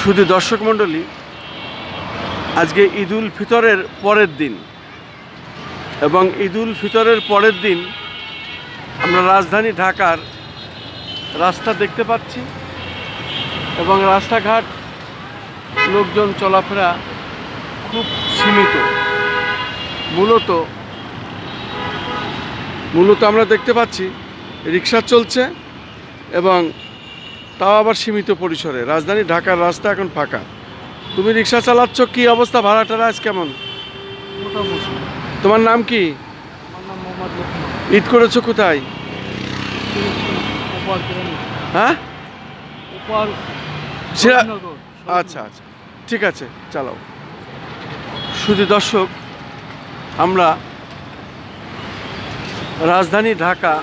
শুধু দর্শক মণ্ডলী, আজকে ঈদুল ফিতরের পরের দিন এবং ঈদুল ফিতরের পরের দিন আমরা রাজধানী ঢাকার রাস্তা দেখতে পাচ্ছি এবং রাস্তাঘাট লোকজন চলাফেরা খুব সীমিত। মূলত আমরা দেখতে পাচ্ছি রিক্সা চলছে এবং তাও আবার সীমিত পরিসরে। রাজধানী ঢাকার রাস্তা এখন ফাঁকা। তুমি রিক্সা চালাচ্ছ, কি অবস্থা? ভাড়া টাড়া আজ কেমন? তোমার নাম কি? ঈদ করেছো কোথায়? হ্যাঁ, আচ্ছা আচ্ছা, ঠিক আছে, চালাও। শুধু দর্শক, আমরা রাজধানী ঢাকা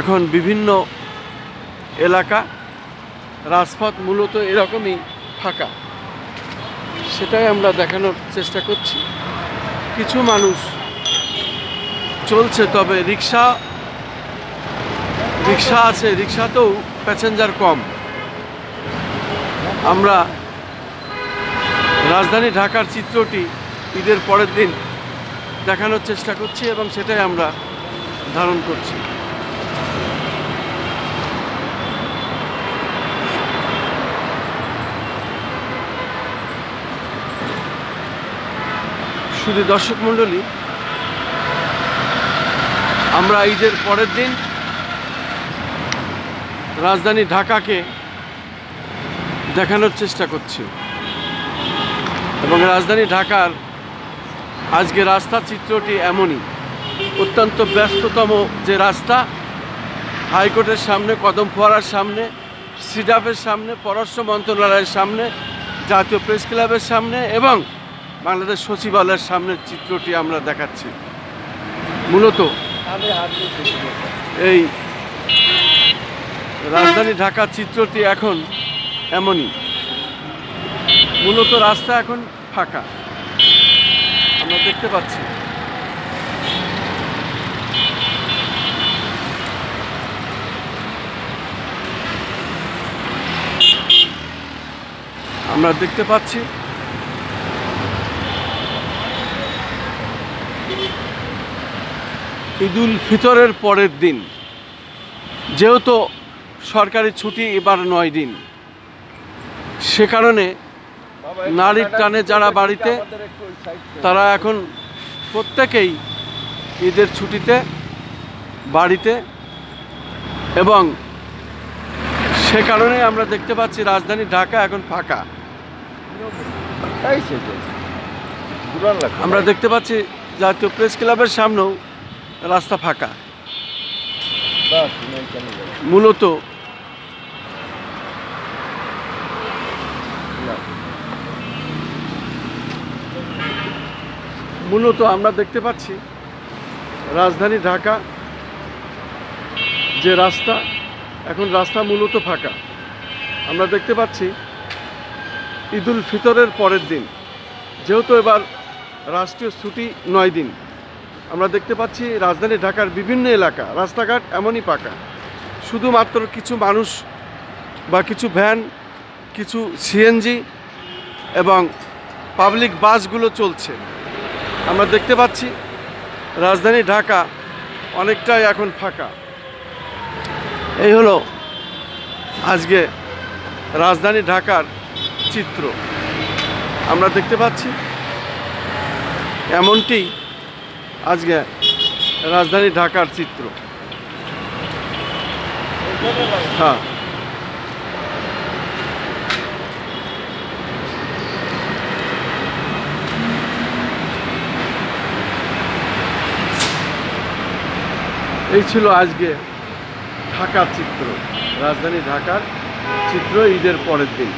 এখন বিভিন্ন এলাকা রাজপথ মূলত এরকমই ফাঁকা, সেটাই আমরা দেখানোর চেষ্টা করছি। কিছু মানুষ চলছে, তবে রিক্সা আছে, রিক্সাতেও প্যাসেঞ্জার কম। আমরা রাজধানী ঢাকার চিত্রটি ঈদের পরের দিন দেখানোর চেষ্টা করছি এবং সেটাই আমরা ধারণ করছি। শুধু দর্শক মণ্ডলী, আমরা ঈদের পরের দিন রাজধানী ঢাকাকে দেখানোর চেষ্টা করছি এবং রাজধানী ঢাকার আজকে রাস্তার চিত্রটি এমনই। অত্যন্ত ব্যস্ততম যে রাস্তা, হাইকোর্টের সামনে, কদম ফোয়ারার সামনে, সিডাফের সামনে, পররাষ্ট্র মন্ত্রণালয়ের সামনে, জাতীয় প্রেস ক্লাবের সামনে এবং বাংলাদেশ সচিবালয়ের সামনের চিত্রটি আমরা দেখাচ্ছি। মূলত এই রাজধানী ঢাকার চিত্রটি এখন এমনই। মূলত রাস্তা এখন ফাঁকা আমরা দেখতে পাচ্ছি। আমরা দেখতে পাচ্ছি ঈদুল ফিতরের পরের দিন, যেহেতু সরকারি ছুটি এবার 9 দিন, সে কারণে নারীর টানে যারা বাড়িতে, তারা এখন প্রত্যেকেই ঈদের ছুটিতে বাড়িতে, এবং সে কারণে আমরা দেখতে পাচ্ছি রাজধানী ঢাকা এখন ফাঁকা। আমরা দেখতে পাচ্ছি জাতীয় প্রেস ক্লাবের সামনেও রাস্তা ফাঁকা। মূলত আমরা দেখতে পাচ্ছি রাজধানী ঢাকা যে রাস্তা, এখন রাস্তা মূলত ফাঁকা। আমরা দেখতে পাচ্ছি ঈদুল ফিতরের পরের দিন, যেহেতু এবার রাষ্ট্রীয় ছুটি 9 দিন, আমরা দেখতে পাচ্ছি রাজধানী ঢাকার বিভিন্ন এলাকা রাস্তাঘাট এমনই ফাঁকা। শুধুমাত্র কিছু মানুষ বা কিছু ভ্যান, কিছু সিএনজি এবং পাবলিক বাসগুলো চলছে। আমরা দেখতে পাচ্ছি রাজধানী ঢাকা অনেকটাই এখন ফাঁকা। এই হলো আজকে রাজধানী ঢাকার চিত্র। আমরা দেখতে পাচ্ছি এমনটি আজকে রাজধানী ঢাকার চিত্র। হ্যাঁ, এই ছিল আজকে ঢাকার চিত্র, রাজধানী ঢাকার চিত্র ঈদের পরের দিন।